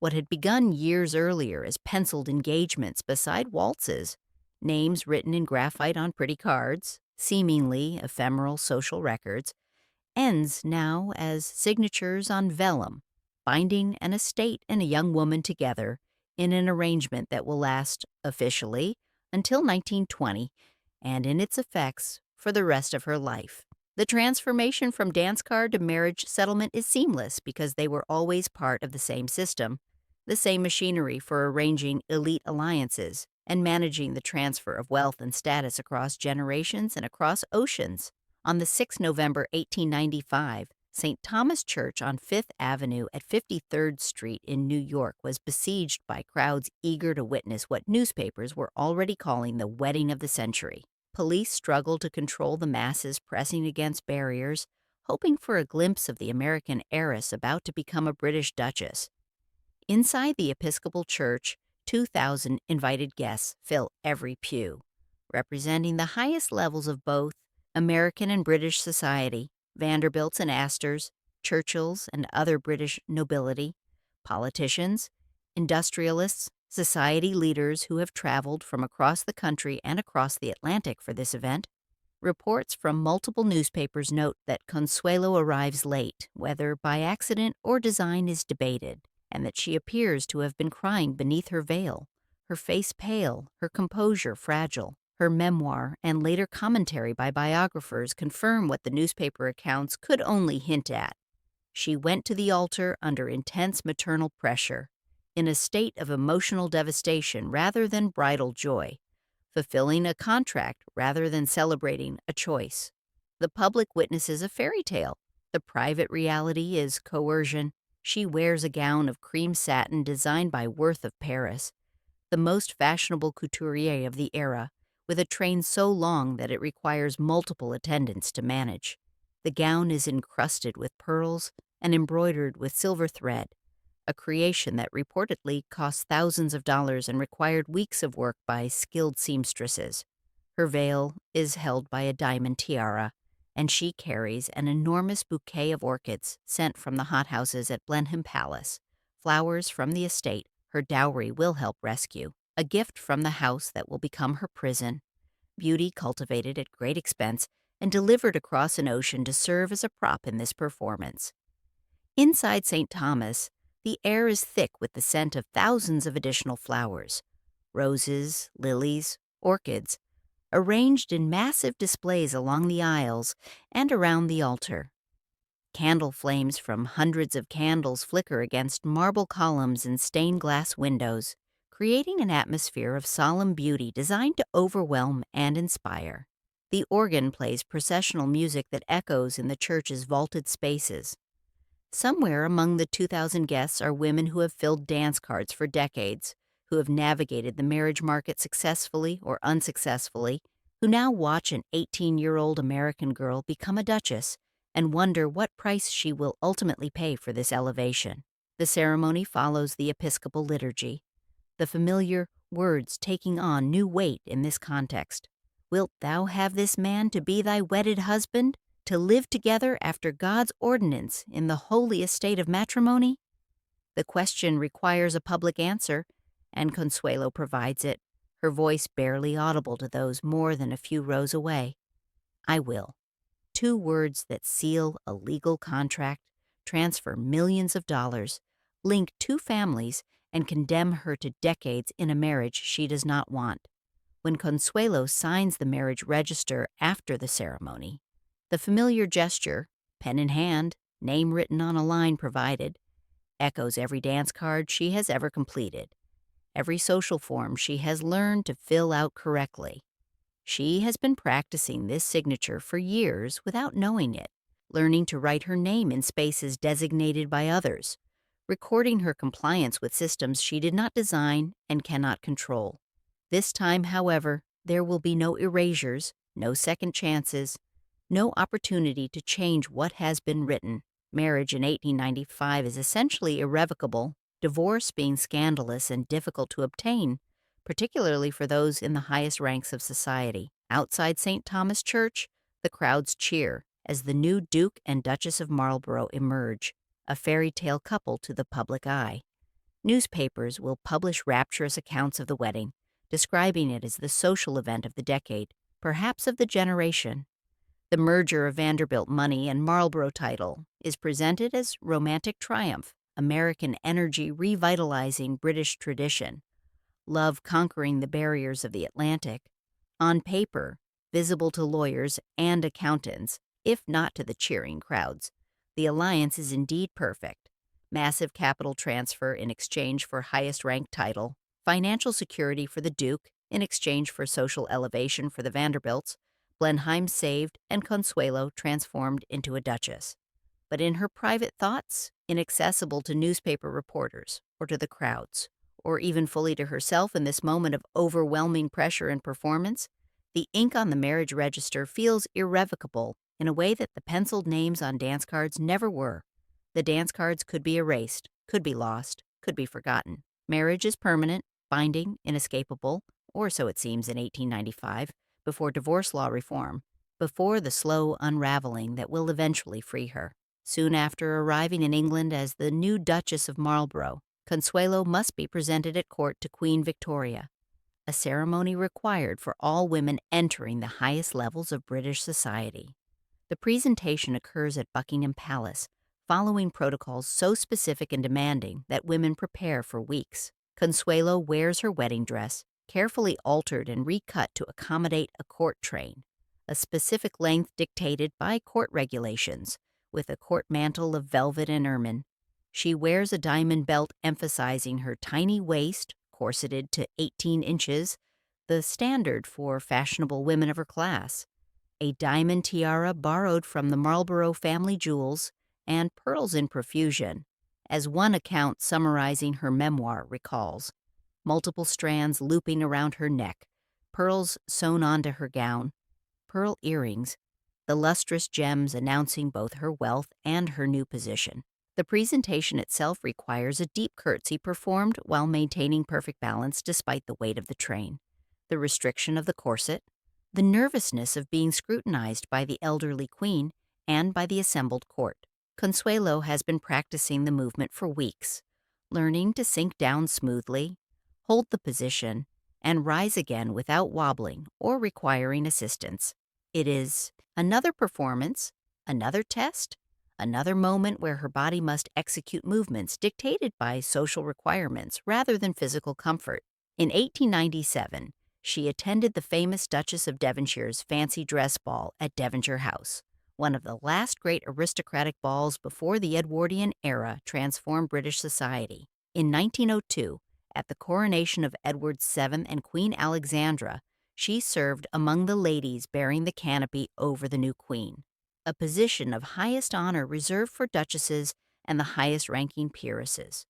What had begun years earlier as penciled engagements beside waltzes, names written in graphite on pretty cards, seemingly ephemeral social records, ends now as signatures on vellum, binding an estate and a young woman together in an arrangement that will last, officially, until 1920, and in its effects for the rest of her life. The transformation from dance card to marriage settlement is seamless because they were always part of the same system, the same machinery for arranging elite alliances and managing the transfer of wealth and status across generations and across oceans. On the 6th November 1895, St. Thomas Church on Fifth Avenue at 53rd Street in New York was besieged by crowds eager to witness what newspapers were already calling the wedding of the century. Police struggled to control the masses pressing against barriers, hoping for a glimpse of the American heiress about to become a British duchess. Inside the Episcopal Church, 2,000 invited guests fill every pew, representing the highest levels of both American and British society, Vanderbilts and Astors, Churchills and other British nobility, politicians, industrialists, society leaders who have traveled from across the country and across the Atlantic for this event. Reports from multiple newspapers note that Consuelo arrives late, whether by accident or design is debated, and that she appears to have been crying beneath her veil, her face pale, her composure fragile. Her memoir and later commentary by biographers confirm what the newspaper accounts could only hint at. She went to the altar under intense maternal pressure, in a state of emotional devastation rather than bridal joy, fulfilling a contract rather than celebrating a choice. The public witnesses a fairy tale. The private reality is coercion. She wears a gown of cream satin designed by Worth of Paris, the most fashionable couturier of the era, with a train so long that it requires multiple attendants to manage. The gown is encrusted with pearls and embroidered with silver thread, a creation that reportedly cost thousands of dollars and required weeks of work by skilled seamstresses. Her veil is held by a diamond tiara, and she carries an enormous bouquet of orchids sent from the hothouses at Blenheim Palace, flowers from the estate her dowry will help rescue, a gift from the house that will become her prison, beauty cultivated at great expense and delivered across an ocean to serve as a prop in this performance. Inside St. Thomas, the air is thick with the scent of thousands of additional flowers, roses, lilies, orchids, arranged in massive displays along the aisles and around the altar. Candle flames from hundreds of candles flicker against marble columns and stained glass windows, creating an atmosphere of solemn beauty designed to overwhelm and inspire. The organ plays processional music that echoes in the church's vaulted spaces. Somewhere among the 2,000 guests are women who have filled dance cards for decades, who have navigated the marriage market successfully or unsuccessfully, who now watch an 18-year-old American girl become a duchess and wonder what price she will ultimately pay for this elevation. The ceremony follows the Episcopal liturgy, the familiar words taking on new weight in this context. Wilt thou have this man to be thy wedded husband, to live together after God's ordinance in the holy estate of matrimony? The question requires a public answer, and Consuelo provides it, her voice barely audible to those more than a few rows away. I will. two words that seal a legal contract, transfer millions of dollars, link two families, and condemn her to decades in a marriage she does not want. When Consuelo signs the marriage register after the ceremony, the familiar gesture, pen in hand, name written on a line provided, echoes every dance card she has ever completed, every social form she has learned to fill out correctly. She has been practicing this signature for years without knowing it, learning to write her name in spaces designated by others, recording her compliance with systems she did not design and cannot control. This time, however, there will be no erasures, no second chances, no opportunity to change what has been written. Marriage in 1895 is essentially irrevocable, divorce being scandalous and difficult to obtain, particularly for those in the highest ranks of society. Outside St. Thomas Church, the crowds cheer as the new Duke and Duchess of Marlborough emerge, a fairy tale couple to the public eye. Newspapers will publish rapturous accounts of the wedding, describing it as the social event of the decade, perhaps of the generation. The merger of Vanderbilt money and Marlborough title is presented as romantic triumph, American energy revitalizing British tradition, love conquering the barriers of the Atlantic. On paper, visible to lawyers and accountants, if not to the cheering crowds, the alliance is indeed perfect. Massive capital transfer in exchange for highest ranked title, financial security for the Duke in exchange for social elevation for the Vanderbilts, Blenheim saved and Consuelo transformed into a duchess. But in her private thoughts, inaccessible to newspaper reporters or to the crowds, or even fully to herself in this moment of overwhelming pressure and performance, the ink on the marriage register feels irrevocable in a way that the penciled names on dance cards never were. The dance cards could be erased, could be lost, could be forgotten. Marriage is permanent, binding, inescapable, or so it seems in 1895, before divorce law reform, before the slow unraveling that will eventually free her. Soon after arriving in England as the new Duchess of Marlborough, Consuelo must be presented at court to Queen Victoria, a ceremony required for all women entering the highest levels of British society. The presentation occurs at Buckingham Palace, following protocols so specific and demanding that women prepare for weeks. Consuelo wears her wedding dress, carefully altered and recut to accommodate a court train, a specific length dictated by court regulations, with a court mantle of velvet and ermine. She wears a diamond belt emphasizing her tiny waist, corseted to 18 inches, the standard for fashionable women of her class, a diamond tiara borrowed from the Marlborough family jewels, and pearls in profusion, as one account summarizing her memoir recalls. Multiple strands looping around her neck, pearls sewn onto her gown, pearl earrings, the lustrous gems announcing both her wealth and her new position. The presentation itself requires a deep curtsy performed while maintaining perfect balance despite the weight of the train, the restriction of the corset, the nervousness of being scrutinized by the elderly queen and by the assembled court. Consuelo has been practicing the movement for weeks, learning to sink down smoothly, hold the position, and rise again without wobbling or requiring assistance. It is another performance, another test, another moment where her body must execute movements dictated by social requirements rather than physical comfort. In 1897, she attended the famous Duchess of Devonshire's fancy dress ball at Devonshire House, one of the last great aristocratic balls before the Edwardian era transformed British society. In 1902, at the coronation of Edward VII and Queen Alexandra, she served among the ladies bearing the canopy over the new queen, a position of highest honor reserved for duchesses and the highest-ranking peeresses.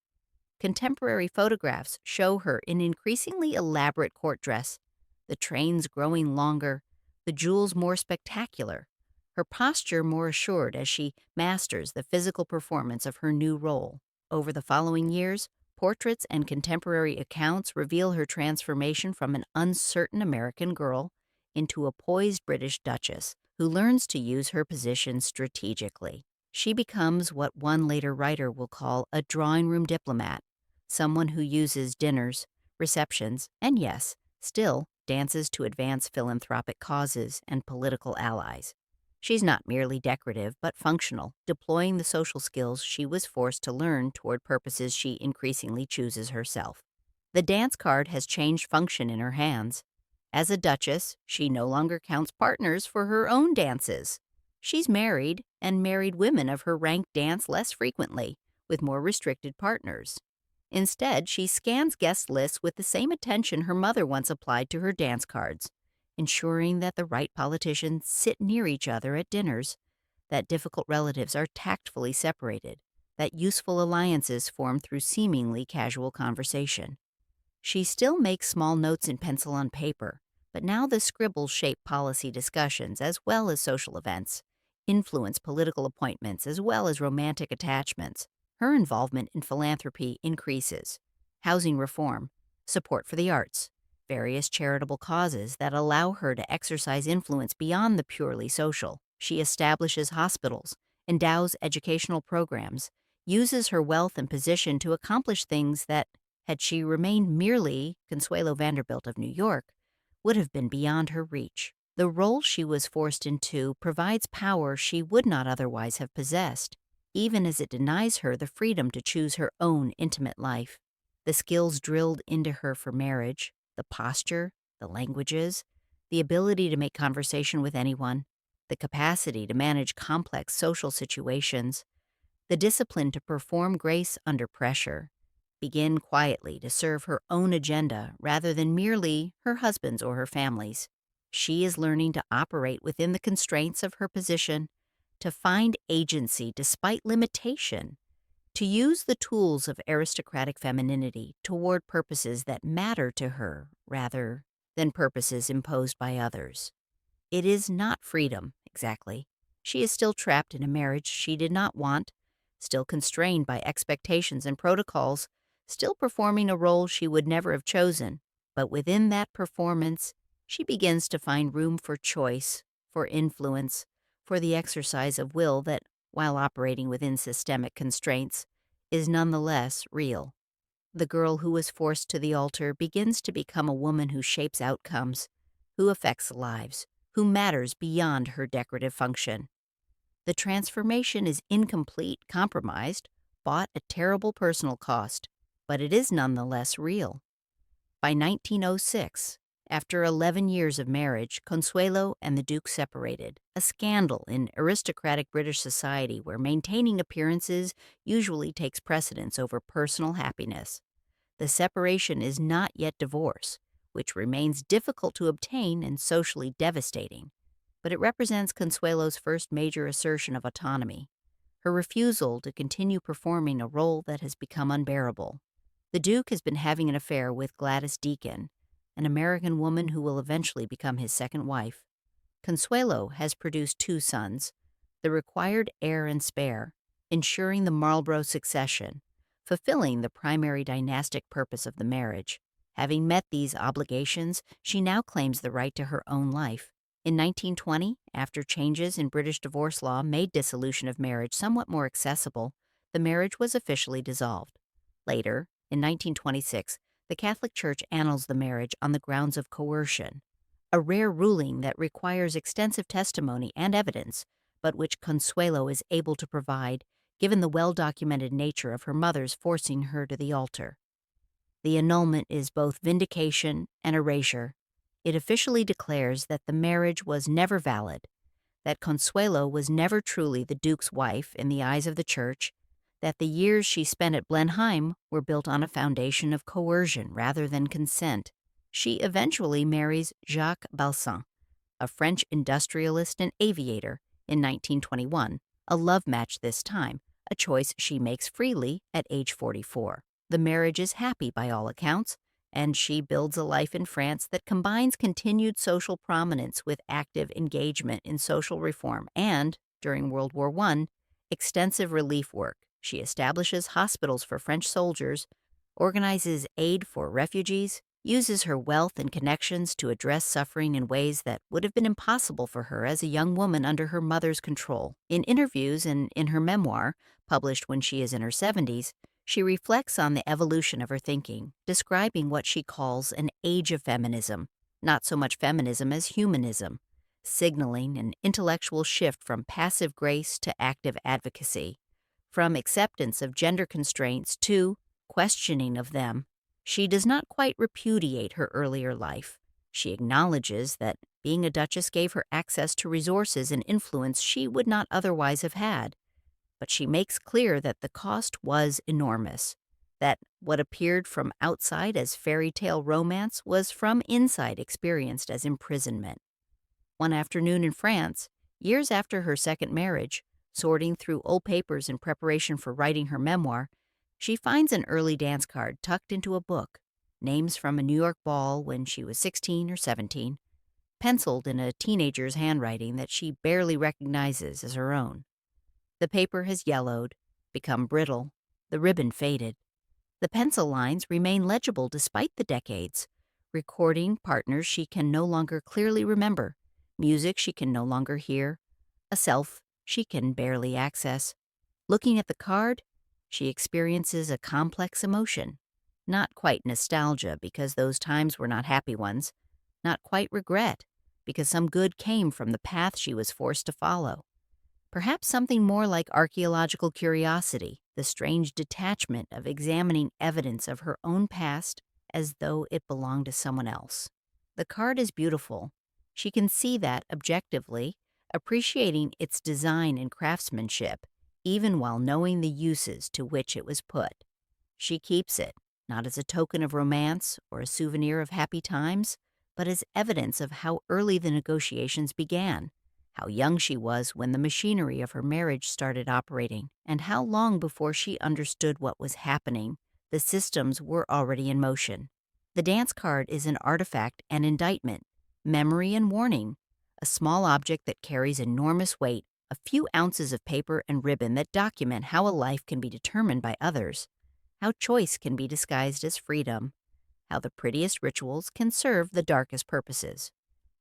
Contemporary photographs show her in increasingly elaborate court dress, the trains growing longer, the jewels more spectacular, her posture more assured as she masters the physical performance of her new role. Over the following years, portraits and contemporary accounts reveal her transformation from an uncertain American girl into a poised British duchess who learns to use her position strategically. She becomes what one later writer will call a drawing room diplomat, someone who uses dinners, receptions, and yes, still dances to advance philanthropic causes and political allies. She's not merely decorative, but functional, deploying the social skills she was forced to learn toward purposes she increasingly chooses herself. The dance card has changed function in her hands. As a duchess, she no longer counts partners for her own dances. She's married, and married women of her rank dance less frequently, with more restricted partners. Instead, she scans guest lists with the same attention her mother once applied to her dance cards, ensuring that the right politicians sit near each other at dinners, that difficult relatives are tactfully separated, that useful alliances form through seemingly casual conversation. She still makes small notes in pencil on paper, but now the scribbles shape policy discussions as well as social events, influence political appointments as well as romantic attachments. Her involvement in philanthropy increases. Housing reform, support for the arts, various charitable causes that allow her to exercise influence beyond the purely social. She establishes hospitals, endows educational programs, uses her wealth and position to accomplish things that, had she remained merely Consuelo Vanderbilt of New York, would have been beyond her reach. The role she was forced into provides power she would not otherwise have possessed, even as it denies her the freedom to choose her own intimate life. The skills drilled into her for marriage, the posture, the languages, the ability to make conversation with anyone, the capacity to manage complex social situations, the discipline to perform grace under pressure, begin quietly to serve her own agenda rather than merely her husband's or her family's. She is learning to operate within the constraints of her position, to find agency despite limitation, to use the tools of aristocratic femininity toward purposes that matter to her rather than purposes imposed by others. It is not freedom, exactly. She is still trapped in a marriage she did not want, still constrained by expectations and protocols, still performing a role she would never have chosen. But within that performance, she begins to find room for choice, for influence, for the exercise of will that, while operating within systemic constraints, is nonetheless real. The girl who was forced to the altar begins to become a woman who shapes outcomes, who affects lives, who matters beyond her decorative function. The transformation is incomplete, compromised, bought at terrible personal cost, but it is nonetheless real. By 1906, after 11 years of marriage, Consuelo and the Duke separated, a scandal in aristocratic British society where maintaining appearances usually takes precedence over personal happiness. The separation is not yet divorce, which remains difficult to obtain and socially devastating, but it represents Consuelo's first major assertion of autonomy, her refusal to continue performing a role that has become unbearable. The Duke has been having an affair with Gladys Deacon, an American woman who will eventually become his second wife. Consuelo has produced 2 sons, the required heir and spare, ensuring the Marlborough succession, fulfilling the primary dynastic purpose of the marriage. Having met these obligations, she now claims the right to her own life. In 1920, after changes in British divorce law made dissolution of marriage somewhat more accessible, the marriage was officially dissolved. Later, in 1926, the Catholic Church annuls the marriage on the grounds of coercion, a rare ruling that requires extensive testimony and evidence, but which Consuelo is able to provide, given the well-documented nature of her mother's forcing her to the altar. The annulment is both vindication and erasure. It officially declares that the marriage was never valid, that Consuelo was never truly the Duke's wife in the eyes of the Church, that the years she spent at Blenheim were built on a foundation of coercion rather than consent. She eventually marries Jacques Balsan, a French industrialist and aviator, in 1921, a love match this time, a choice she makes freely at age 44. The marriage is happy by all accounts, and she builds a life in France that combines continued social prominence with active engagement in social reform and, during World War I, extensive relief work. She establishes hospitals for French soldiers, organizes aid for refugees, uses her wealth and connections to address suffering in ways that would have been impossible for her as a young woman under her mother's control. In interviews and in her memoir, published when she is in her 70s, she reflects on the evolution of her thinking, describing what she calls an age of feminism, not so much feminism as humanism, signaling an intellectual shift from passive grace to active advocacy, from acceptance of gender constraints to questioning of them. She does not quite repudiate her earlier life. She acknowledges that being a duchess gave her access to resources and influence she would not otherwise have had, but she makes clear that the cost was enormous, that what appeared from outside as fairy tale romance was from inside experienced as imprisonment. One afternoon in France, years after her second marriage, sorting through old papers in preparation for writing her memoir, she finds an early dance card tucked into a book, names from a New York ball when she was 16 or 17, penciled in a teenager's handwriting that she barely recognizes as her own. The paper has yellowed, become brittle, the ribbon faded. The pencil lines remain legible despite the decades, recording partners she can no longer clearly remember, music she can no longer hear, a self she can barely access. Looking at the card, she experiences a complex emotion. Not quite nostalgia, because those times were not happy ones. Not quite regret, because some good came from the path she was forced to follow. Perhaps something more like archaeological curiosity, the strange detachment of examining evidence of her own past as though it belonged to someone else. The card is beautiful. She can see that objectively, appreciating its design and craftsmanship, even while knowing the uses to which it was put. She keeps it, not as a token of romance or a souvenir of happy times, but as evidence of how early the negotiations began, how young she was when the machinery of her marriage started operating, and how long before she understood what was happening, the systems were already in motion. The dance card is an artifact and indictment, memory and warning, a small object that carries enormous weight, a few ounces of paper and ribbon that document how a life can be determined by others, how choice can be disguised as freedom, how the prettiest rituals can serve the darkest purposes.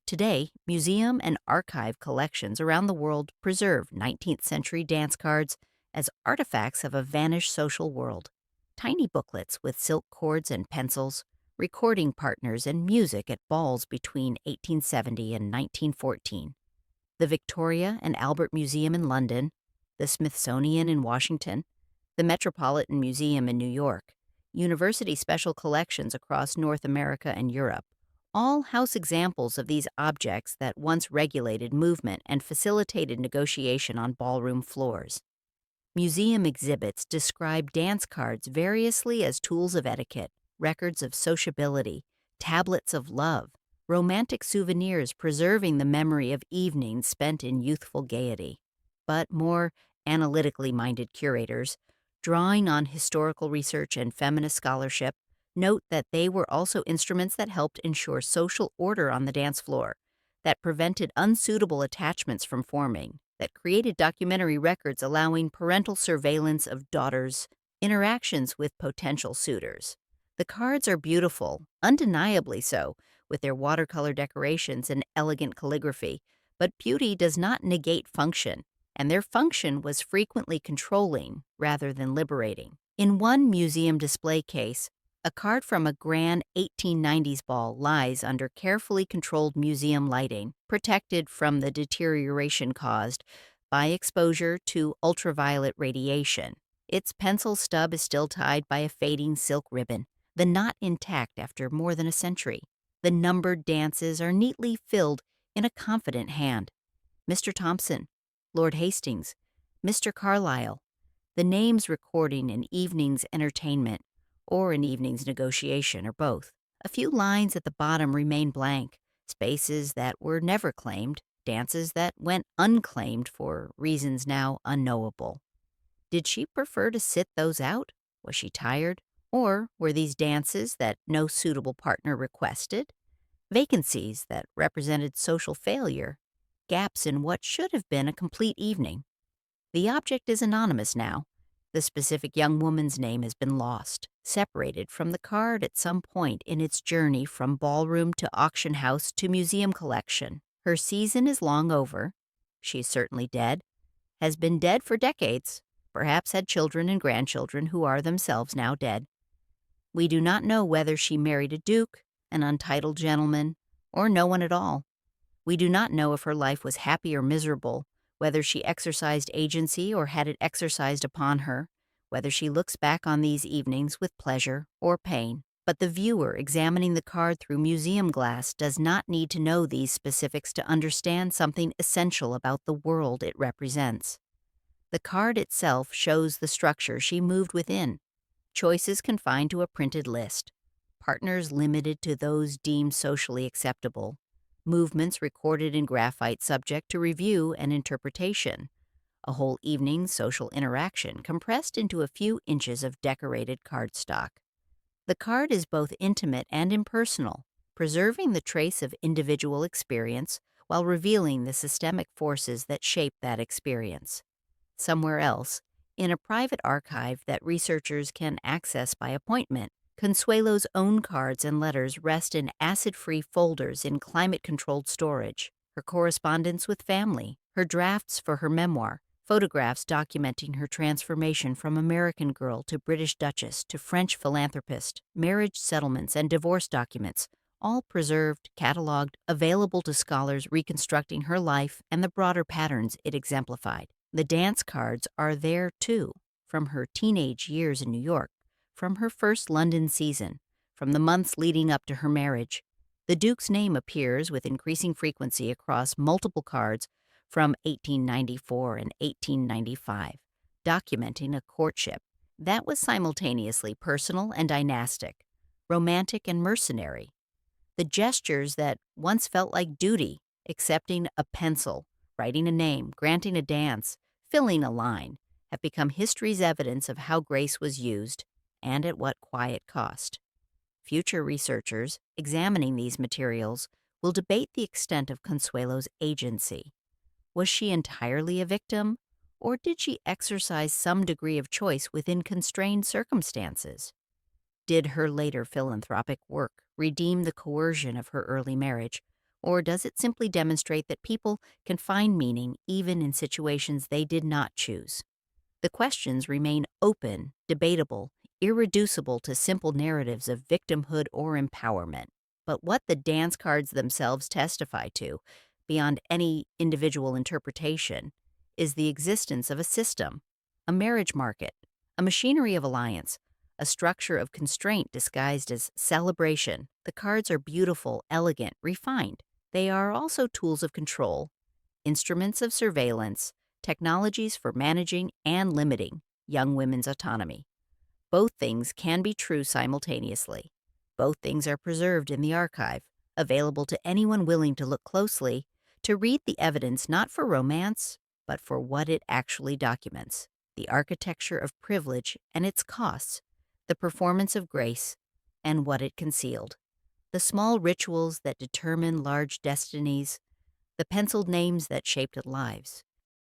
Today, museum and archive collections around the world preserve 19th century dance cards as artifacts of a vanished social world. Tiny booklets with silk cords and pencils, recording partners and music at balls between 1870 and 1914. The Victoria and Albert Museum in London, the Smithsonian in Washington, the Metropolitan Museum in New York, university special collections across North America and Europe, all house examples of these objects that once regulated movement and facilitated negotiation on ballroom floors. Museum exhibits describe dance cards variously as tools of etiquette, records of sociability, tablets of love, romantic souvenirs preserving the memory of evenings spent in youthful gaiety. But more analytically minded curators, drawing on historical research and feminist scholarship, note that they were also instruments that helped ensure social order on the dance floor, that prevented unsuitable attachments from forming, that created documentary records allowing parental surveillance of daughters' interactions with potential suitors. The cards are beautiful, undeniably so, with their watercolor decorations and elegant calligraphy, but beauty does not negate function, and their function was frequently controlling rather than liberating. In one museum display case, a card from a grand 1890s ball lies under carefully controlled museum lighting, protected from the deterioration caused by exposure to ultraviolet radiation. Its pencil stub is still tied by a fading silk ribbon, the knot intact after more than a century. The numbered dances are neatly filled in a confident hand. Mr. Thompson, Lord Hastings, Mr. Carlyle, the names recording an evening's entertainment or an evening's negotiation, or both. A few lines at the bottom remain blank, spaces that were never claimed, dances that went unclaimed for reasons now unknowable. Did she prefer to sit those out? Was she tired? Or were these dances that no suitable partner requested? Vacancies that represented social failure? Gaps in what should have been a complete evening? The object is anonymous now. The specific young woman's name has been lost, separated from the card at some point in its journey from ballroom to auction house to museum collection. Her season is long over. She is certainly dead, has been dead for decades, perhaps had children and grandchildren who are themselves now dead. We do not know whether she married a duke, an untitled gentleman, or no one at all. We do not know if her life was happy or miserable, whether she exercised agency or had it exercised upon her, whether she looks back on these evenings with pleasure or pain. But the viewer examining the card through museum glass does not need to know these specifics to understand something essential about the world it represents. The card itself shows the structure she moved within, choices confined to a printed list, partners limited to those deemed socially acceptable, movements recorded in graphite subject to review and interpretation, a whole evening's social interaction compressed into a few inches of decorated cardstock. The card is both intimate and impersonal, preserving the trace of individual experience while revealing the systemic forces that shape that experience. Somewhere else, in a private archive that researchers can access by appointment, Consuelo's own cards and letters rest in acid-free folders in climate-controlled storage, her correspondence with family, her drafts for her memoir, photographs documenting her transformation from American girl to British duchess to French philanthropist, marriage settlements, and divorce documents, all preserved, cataloged, available to scholars reconstructing her life and the broader patterns it exemplified. The dance cards are there, too, from her teenage years in New York, from her first London season, from the months leading up to her marriage. The Duke's name appears with increasing frequency across multiple cards from 1894 and 1895, documenting a courtship that was simultaneously personal and dynastic, romantic and mercenary. The gestures that once felt like duty, accepting a pencil, writing a name, granting a dance, filling a line, have become history's evidence of how grace was used and at what quiet cost. Future researchers examining these materials will debate the extent of Consuelo's agency. Was she entirely a victim, or did she exercise some degree of choice within constrained circumstances? Did her later philanthropic work redeem the coercion of her early marriage, or does it simply demonstrate that people can find meaning even in situations they did not choose? The questions remain open, debatable, irreducible to simple narratives of victimhood or empowerment. But what the dance cards themselves testify to, beyond any individual interpretation, is the existence of a system, a marriage market, a machinery of alliance, a structure of constraint disguised as celebration. The cards are beautiful, elegant, refined. They are also tools of control, instruments of surveillance, technologies for managing and limiting young women's autonomy. Both things can be true simultaneously. Both things are preserved in the archive, available to anyone willing to look closely, to read the evidence not for romance, but for what it actually documents: the architecture of privilege and its costs, the performance of grace and what it concealed, the small rituals that determine large destinies, the penciled names that shaped lives.